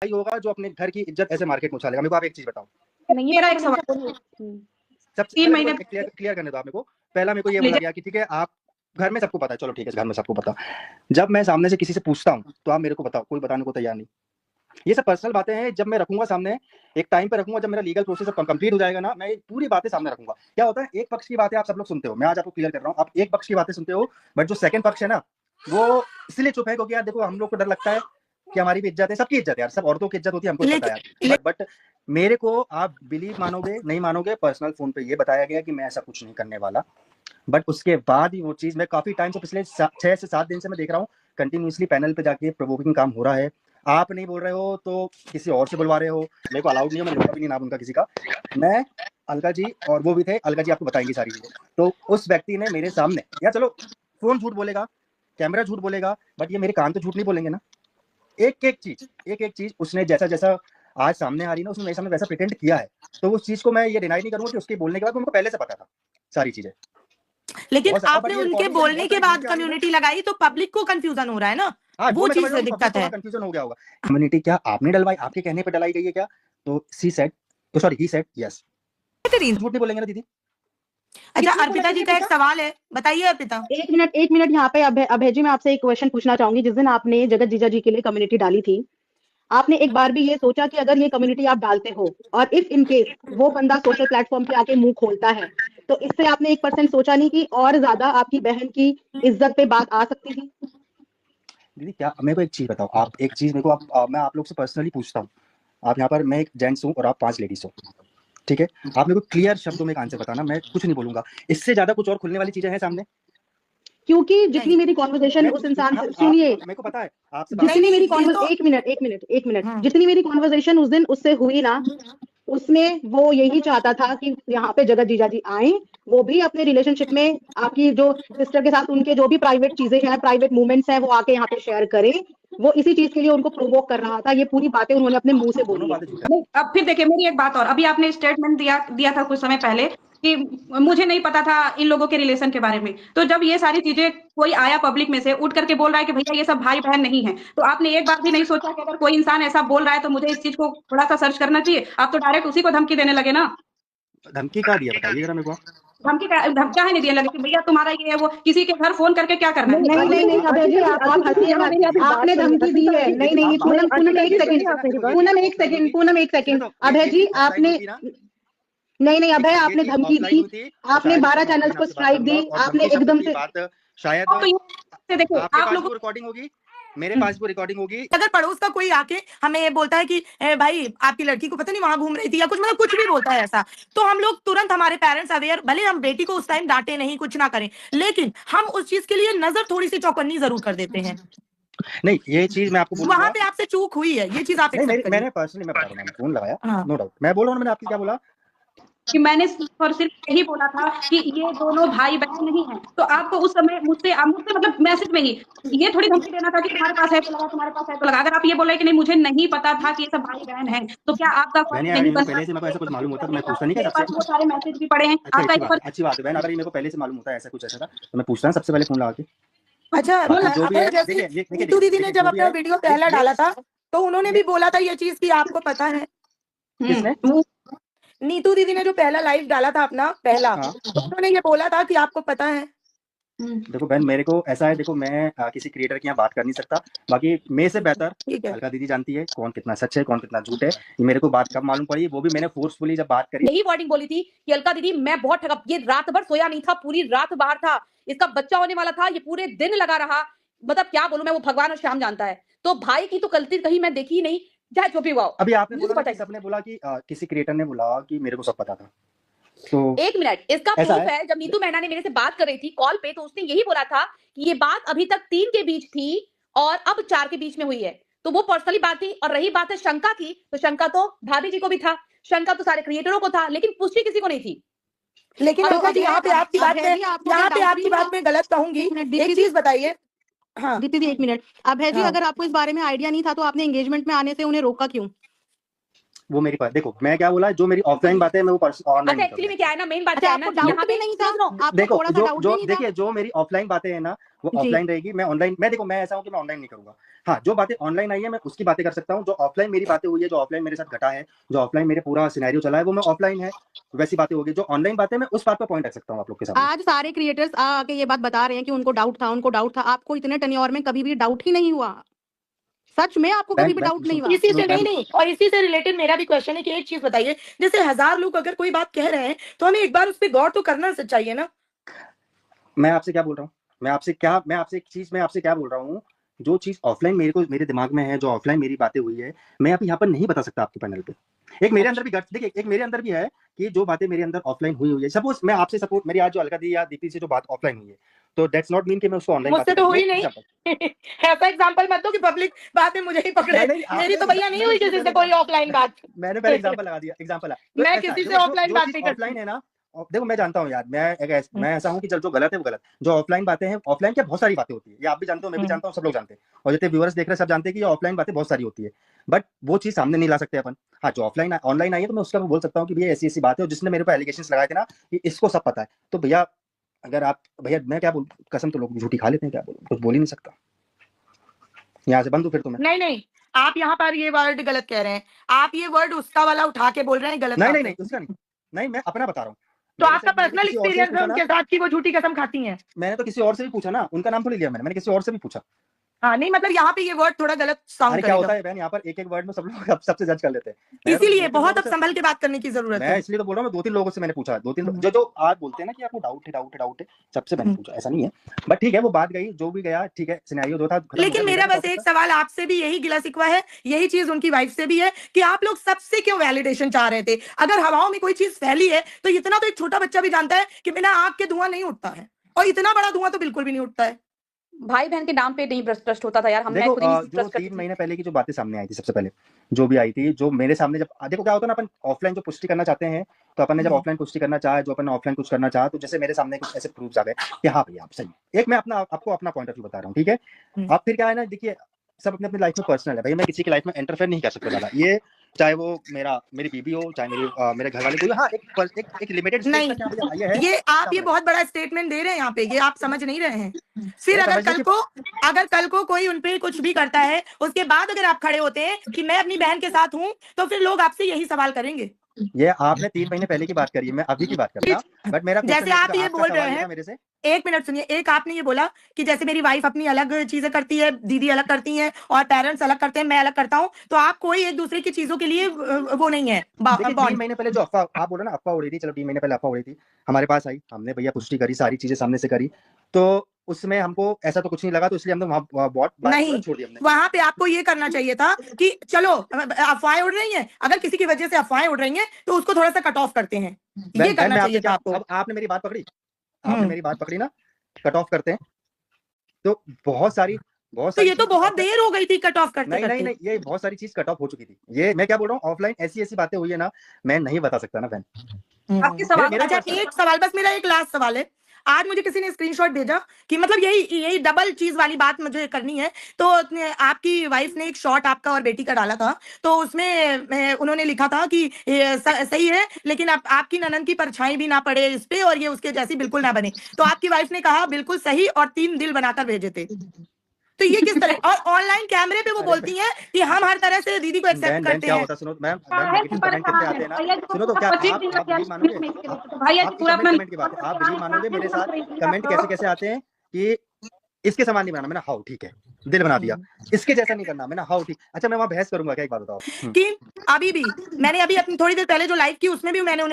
वही होगा जो अपने घर की इज्जत ऐसे मार्केट में उछालेगा। मेरे को आप एक चीज बताओ, मेरा एक सवाल सबसे 3 महीने क्लियर करने दो आप मेरे को। पहला मेरे को ये बोला गया कि ठीक है आप घर में सबको पता है, चलो ठीक है घर में सबको पता। जब मैं सामने से किसी से पूछता हूँ तो आप मेरे को बताओ, कोई बताने को तैयार नहीं। ये सब पर्सनल बातें हैं, जब मैं रखूंगा सामने, एक टाइम पे रखूंगा, जब मेरा लीगल प्रोसेस कंप्लीट हो जाएगा ना, मैं पूरी बातें सामने रखूंगा। क्या होता है, एक पक्ष की बातें आप सब लोग सुनते हो, मैं आज आपको क्लियर कर रहा हूँ, आप एक पक्ष की बातें सुनते हो, बट जो सेकंड पक्ष है ना, वो इसलिए चुप है क्योंकि यार देखो हम लोग को डर लगता है कि हमारी भी इज्जत है, सबकी इज्जत है यार, सब औरतों की इज्जत होती है, हमको पता है यार। बट मेरे को आप बिलीव मानोगे नहीं मानोगे, पर्सनल फोन पे ये बताया गया कि मैं ऐसा कुछ नहीं करने वाला। बट उसके बाद ही वो चीज मैं काफी टाइम से, पिछले 6 से 7 दिन से मैं देख रहा हूँ कंटिन्यूसली पैनल पे जाके प्रोवोकिंग काम हो रहा है। आप नहीं बोल रहे हो तो किसी और से बुलवा रहे हो, मेरे को अलाउड नहीं है, मैं लूंगा भी नहीं नाम उनका किसी का। मैं अलका जी और वो भी थे, अलका जी आपको बताएंगी सारी चीजें। तो उस व्यक्ति ने मेरे सामने, या चलो फोन झूठ बोलेगा, कैमरा झूठ बोलेगा, बट ये मेरे कान तो झूठ नहीं बोलेंगे ना। एक एक चीज उसने जैसा जैसा आज सामने आ रही ना, उसने मेरे सामने वैसा प्रिटेंड किया है, तो उस चीज को मैं ये डिनाई नहीं करूंगा कि उसके बोलने के बाद उनको पहले से पता था सारी चीजें। लेकिन आपने उनके बोलने के बाद कम्युनिटी लगाई तो पब्लिक को कंफ्यूजन हो रहा है ना। हाँ, वो चीज दिक्कत है, कंफ्यूजन हो गया होगा। कम्युनिटी क्या आपने डलवाई, आपके कहने पे डलाई गई है क्या? तो सी सेड, तो सॉरी ही सेड यस। झूठ नहीं बोलेंगे ना दीदी। अच्छा अर्पिता जी का एक सवाल है, बताइए अर्पिता। एक मिनट यहाँ पे अभय जी मैं आपसे एक क्वेश्चन पूछना चाहूंगी। जिस दिन आपने जगत जीजा जी के लिए कम्युनिटी डाली थी, आपने एक बार भी ये सोचा कि अगर ये कम्युनिटी आप डालते हो और इफ इन केस वो बंदा सोशल प्लेटफॉर्म पे आके मुंह खोलता है, तो इससे आपने 1% सोचा नहीं कि और ज्यादा आपकी बहन की इज्जत पे बात आ सकती थी? दीदी क्या, मेरे को एक चीज बताओ, आप एक चीज मेरे को मैं आप लोग से पर्सनली पूछता हूँ। आप यहाँ पर, मैं एक जेंट्स हूँ और आप 5 लेडीज हो, ठीक है? आप मेरे को क्लियर शब्दों में एक आंसर बताना, मैं कुछ नहीं बोलूंगा। इससे ज्यादा कुछ और खुलने वाली चीजें हैं सामने? क्योंकि जितनी मेरी कॉन्वर्सेशन उस इंसान से, सुनिए, मेरे को पता है आपसे जितनी मेरी एक मिनट जितनी मेरी कॉन्वर्सेशन उस दिन उससे हुई ना, उसमें वो यही चाहता था कि यहाँ पे जगत जीजा जी आए, वो भी अपने रिलेशनशिप में आपकी जो सिस्टर के साथ उनके जो भी प्राइवेट चीजें हैं, प्राइवेट मूवमेंट्स हैं, वो आके यहाँ पे शेयर करें। वो इसी चीज के लिए उनको प्रोवोक कर रहा था। ये पूरी बातें उन्होंने अपने मुंह से बोली है। अब फिर देखिए मेरी एक बात और, अभी आपने स्टेटमेंट दिया था कुछ समय पहले कि मुझे नहीं पता था इन लोगों के रिलेशन के बारे में। तो जब ये सारी चीजें कोई आया पब्लिक में से उठ करके बोल रहा है कि भैया ये सब भाई बहन नहीं है, तो आपने एक बार भी नहीं सोचा कि अगर कोई इंसान ऐसा बोल रहा है तो मुझे इस चीज को थोड़ा सा सर्च करना चाहिए? आप तो डायरेक्ट उसी को धमकी देने लगे ना। धमकी क्या दिया बताइए जरा मेरे को। धमकी क्या है नहीं देने लगे कि भैया तुम्हारा ये है वो, किसी के घर फोन करके क्या करना है? नहीं अभय जी आप हंसिए मत। आपने धमकी दी है। नहीं पूनम एक सेकंड अभय जी आपने नहीं अभय आपने धमकी दी, आपने 12 चैनल्स को स्ट्राइक दी, आपने एकदम से शायद देखो आप लोग रिकॉर्डिंग होगी, मेरे पास वो रिकॉर्डिंग होगी। अगर पड़ोस का कोई आके हमें ये बोलता है कि भाई आपकी लड़की को पता नहीं वहां घूम रही थी या कुछ, मतलब कुछ भी बोलता है ऐसा, तो हम लोग तुरंत, हमारे पेरेंट्स अवेयर, भले हम बेटी को उस टाइम डांटे नहीं, कुछ ना करें, लेकिन हम उस चीज के लिए नजर थोड़ी सी चौकन्नी जरूर कर देते हैं। नहीं ये चीज मैं आपको बोलूंगा, वहां पे आपसे चूक हुई है, ये चीज आप मैंने पर्सनली मैं बता रहा हूँ, मैंने फोन लगाया नो डाउट, मैं बोल रहा हूँ, मैंने आपको क्या बोला कि मैंने सिर्फ और सिर्फ यही बोला था कि ये दोनों भाई बहन नहीं हैं। तो आपको उस समय मुझसे मतलब मैसेज में ही ये थोड़ी धमकी देना था कि तुम्हारे पास है तो लगा, तुम्हारे पास है तो लगा। अगर आप ये बोल रहे कि नहीं मुझे नहीं पता था कि ये सब भाई बहन हैं, तो क्या आपका नहीं बनता? पहले से मेरे को ऐसा कुछ मालूम होता तो मैं पूछता नहीं क्या? वो सारे मैसेज भी पड़े हैं। अच्छी बात है बहन, अगर ये मेरे को पहले से मालूम होता है ऐसा कुछ ऐसा था तो मैं पूछता सबसे पहले फोन लगा के। अच्छा जो भी है, नीतू दीदी ने जब अपना वीडियो पहला डाला था तो उन्होंने भी बोला था ये चीज की आपको पता है। किसने? नीतू दीदी ने जो पहला लाइव डाला था अपना पहला, तो उन्होंने ये बोला था कि आपको पता है। देखो बहन मेरे को ऐसा है, देखो मैं किसी क्रिएटर की यहाँ बात कर नहीं सकता, बाकी मेरे से बेहतर अलका दीदी जानती है कौन कितना सच है कौन कितना झूठ है। ये मेरे को बात कब मालूम पड़ी, वो भी मैंने फोर्सफुली जब बात करी, यही वार्निंग बोली थी कि अलका दीदी मैं बहुत ठगा, ये रात भर सोया नहीं था, पूरी रात बाहर था, इसका बच्चा होने वाला था, ये पूरे दिन लगा रहा, मतलब क्या बोलूं मैं, वो भगवान और श्याम जानता है। तो भाई की तो गलती कहीं मैं देखी नहीं, चाहे जो भी हुआ। अभी आपने बोला कि सबने बोला कि किसी क्रिएटर ने बोला कि मेरे को सब पता था, तो एक मिनट, इसका प्रूफ है जब नीतू मैना ने मेरे से बात कर रही थी कॉल पे, तो उसने यही बोला था कि ये बात अभी तक 3 के बीच थी और अब 4 के बीच में हुई है। तो वो पर्सनली बात थी। और रही बात है शंका की, तो शंका तो भाभी जी को भी था, शंका तो सारे क्रिएटरों को था, लेकिन पुष्टि किसी को नहीं थी। लेकिन अलका जी यहाँ पे आपकी बात में गलत कहूंगी, एक चीज बताइए। हाँ दीदी एक मिनट, अभय जी अगर आपको इस बारे में आइडिया नहीं था तो आपने एंगेजमेंट में आने से उन्हें रोका क्यों? वो मेरी बात देखो, मैं क्या बोला, जो मेरी ऑफलाइन बातें हैं मैं वो ऑनलाइन अच्छा एक्चुअली में क्या है ना, मेन बात अच्छा क्या है ना, आपको कि डाउट यहाँ भी पे नहीं था, सुनो, आपको देखो थोड़ा सा जो डाउट जो भी नहीं था? देखिए जो मेरी ऑफलाइन बातें हैं ना वो जी। ऑफलाइन रहेगी, मैं ऑनलाइन, मैं देखो मैं ऐसा हूँ कि मैं ऑनलाइन नहीं करूंगा। हाँ, जो बातें ऑनलाइन आई है मैं उसकी बातें कर सकता हूँ, जो ऑफलाइन मेरी बातें हुई है, जो ऑफलाइन मेरे साथ घटा है, जो ऑफलाइन मेरे पूरा सिनेरियो चला है, वो मैं ऑफलाइन है, वैसी बातें होगी। जो ऑनलाइन बातें मैं उस बात पर पॉइंट रख सकता हूँ आप लोग के सामने। आज सारे क्रिएटर्स आके ये बात बता रहे हैं कि उनको डाउट था, उनको डाउट था। आपको इतने टेन्योर में कभी भी डाउट ही नहीं हुआ? सच में आपको कभी भी डाउट नहीं हुआ? इसी से नहीं, और इसी से रिलेटेड मेरा भी क्वेश्चन है कि एक चीज बताइए, जैसे 1000 लोग अगर कोई बात कह रहे हैं तो हमें एक बार उस पर गौर तो करना चाहिए ना। मैं आपसे क्या बोल रहा हूँ, मैं आपसे क्या बोल रहा हूँ, जो चीज ऑफलाइन मेरे दिमाग में है, जो ऑफलाइन मेरी बातें हुई है, मैं अभी यहाँ पर नहीं बता सकता आपके पैनल पे। एक मेरे अंदर भी देखिए, एक मेरे अंदर भी है कि जो बातें मेरे अंदर ऑफलाइन हुई है, सपोज मैं आपसे सपोज मेरी आज जो अलका दी या दीपी से जो बात ऑफलाइन हुई है, तो दैट्स नॉट मीन कि मैं उसको ऑनलाइन मुझसे तो हुई नहीं। ऐसा एग्जांपल मत दो कि पब्लिक बाद में मुझे ही पकड़े। मेरी तो भैया नहीं हुई किसी से कोई ऑफलाइन बात। मैंने पहले एग्जांपल लगा दिया, एग्जांपल मैं किसी से ऑफलाइन बात नहीं करती। ऑफलाइन है ना, देखो मैं जानता हूँ यार, मैं ऐसा हूँ कि जो गलत है वो गलत। जो ऑफलाइन बातें हैं, ऑफलाइन क्या बहुत सारी बातें होती है, ये आप भी जानते हो, मैं भी जानता हूँ, सब लोग जानते हैं, और जितने व्यूअर्स देख रहे हैं सब जानते हैं कि ये ऑफलाइन बातें बहुत सारी होती है, बट वो चीज सामने नहीं ला सकते अपन। हाँ, जो ऑफलाइन ऑनलाइन आई है तो मैं उसका बोल सकता हूँ कि भैया ऐसी ऐसी बात है, और जिसने मेरे को एलिगेशंस लगाए थे ना कि इसको सब पता है, तो भैया अगर आप भैया मैं क्या बोल, कसम तो लोग झूठी खा लेते हैं, क्या बोलूं, कुछ बोल ही नहीं सकता। यहाँ से बंद हूँ फिर तो मैं। नहीं, आप यहाँ पर ये वर्ड गलत कह रहे हैं। आप ये वर्ड उसका वाला उठा के बोल रहे हैं गलत। नहीं उसका नहीं, मैं अपना बता रहा हूँ। तो आपका पर्सनल एक्सपीरियंस है उनके साथ कि वो झूठी कसम खाती हैं। मैंने तो किसी और से भी पूछा ना, उनका नाम थोड़ी लिया मैंने किसी और से भी पूछा। हाँ, नहीं मतलब यहाँ पे ये वर्ड थोड़ा गलत साउंड अरे क्या होता है बहन, यहाँ पर एक वर्ड में सब लोग सबसे जज कर लेते हैं, इसीलिए बहुत अब संभल के बात करने की जरूरत है। मैं इसलिए तो बोल रहा हूँ, मैं 2-3 लोगों से मैंने पूछा, 2-3 जो आज बोलते हैं ना कि आपको डाउट है, सबसे मैंने पूछा, ऐसा नहीं है, बट ठीक है वो बात गई, जो भी गया ठीक है, सिनेरियो जो था। लेकिन मेरा बस एक सवाल आपसे भी यही गिला शिकवा है, यही चीज उनकी वाइफ से भी है कि आप लोग सबसे क्यों वैलिडेशन चाह रहे थे? अगर हवाओं में कोई चीज फैली है तो इतना तो एक छोटा बच्चा भी जानता है कि बिना आग के धुआं नहीं उठता है, और इतना बड़ा धुआं तो बिल्कुल भी नहीं उठता है। भाई बहन के नाम पे नहीं ट्रस्ट होता था यार। हम देखो, खुद ही जो 3 महीने पहले की जो बातें सामने आई थी, सबसे पहले जो भी आई थी, जो मेरे सामने, जब देखो क्या होता है ना, अपन ऑफलाइन जो पुष्टि करना चाहते हैं, तो अपन ने जब ऑफलाइन पुष्टि करना चाहा, जो अपन ऑफलाइन कुछ करना चाहा, तो जैसे मेरे सामने कुछ ऐसे प्रूफ्स आ गए कि हाँ भैया आप सही। एक मैं आपको अपना पॉइंट ऑफ व्यू बता रहा हूँ, ठीक है। अब फिर क्या है ना, देखिए सब अपने अपनी लाइफ में पर्सनल है, भाई मैं किसी की लाइफ में इंटरफेयर नहीं कर सकता ज्यादा, ये चाहे वो मेरी बीबी हो, चाहे मेरे घर वाले कोई। हाँ, एक लिमिटेड नहीं, ये आप ये बहुत बड़ा स्टेटमेंट दे रहे हैं यहाँ पे, ये आप समझ नहीं रहे हैं। फिर अगर कल को कोई उनपे कुछ भी करता है, उसके बाद अगर आप खड़े होते हैं कि मैं अपनी बहन के साथ हूँ, तो फिर लोग आपसे यही सवाल करेंगे। ये आपने 3 महीने पहले की बात करी है, मैं अभी की बात कर रहा हूं, बट मेरा जैसे आप ये बोल रहे हैं मेरे से, एक मिनट सुनिए, एक आपने ये बोला कि जैसे मेरी वाइफ अपनी अलग चीजें करती है, दीदी अलग करती हैं, और पेरेंट्स अलग करते हैं, मैं अलग करता हूं, तो आप कोई एक दूसरे की चीजों के लिए वो नहीं है। 3 महीने पहले जो अफवाह आप बोल रहे ना, अफवाह उड़ी थी, चलो 3 महीने पहले अफवाह उड़ी थी, हमारे पास आई, हमने भैया पुष्टि करी, सारी चीजें सामने से करी, तो उसमें हमको ऐसा तो कुछ नहीं लगा, तो इसलिए हमने वहां बात छोड़ दी हमने। वहां पे आपको ये करना चाहिए था कि चलो अफवाहें उड़ रही हैं, अगर किसी की वजह से अफवाहें उड़ रही हैं तो उसको थोड़ा सा कट ऑफ करते हैं, ये करना चाहिए था आपको। अब आपने मेरी बात पकड़ी ना, कट ऑफ करते हैं, तो बहुत सारी तो ये तो बहुत देर हो गई थी कट ऑफ करते। नहीं, ये बहुत सारी चीज कट ऑफ हो चुकी थी। ये मैं क्या बोल रहा हूँ, ऑफलाइन ऐसी बातें हुई है ना, मैं नहीं बता सकता ना बहन। आपके सवाल, अच्छा एक सवाल, बस मेरा एक लास्ट सवाल है। आज मुझे किसी ने स्क्रीनशॉट भेजा कि मतलब यही डबल चीज वाली बात मुझे करनी है, तो आपकी वाइफ ने एक शॉट आपका और बेटी का डाला था, तो उसमें उन्होंने लिखा था कि सही है, लेकिन आपकी ननद की परछाई भी ना पड़े इस पे, और ये उसके जैसी बिल्कुल ना बने। तो आपकी वाइफ ने कहा बिल्कुल सही, और 3 दिल बनाकर भेजे थे। तो ये किस तरह, और ऑनलाइन कैमरे पे वो बोलती हैं कि हम हर तरह से दीदी को एक्सेप्ट करते हैं। क्या होता, सुनो मैम, नेगेटिव कमेंट करते आते हैं ना, सुनो तो क्या आप बिलीव मानोगे, कमेंट की बात है, आप बिलीव मानोगे मेरे साथ कमेंट कैसे आते हैं कि इसके समान नहीं बनाना, मैंने हाउ ठीक है, दिल बना दिया, इसके जैसा नहीं करना, मैंने हाउ ठीक। अच्छा मैं वहां बहस करूंगा क्या, एक बात बताओ कि अभी भी मैंने अभी अपनी थोड़ी देर पहले जो लाइव की उसमें भी मैंने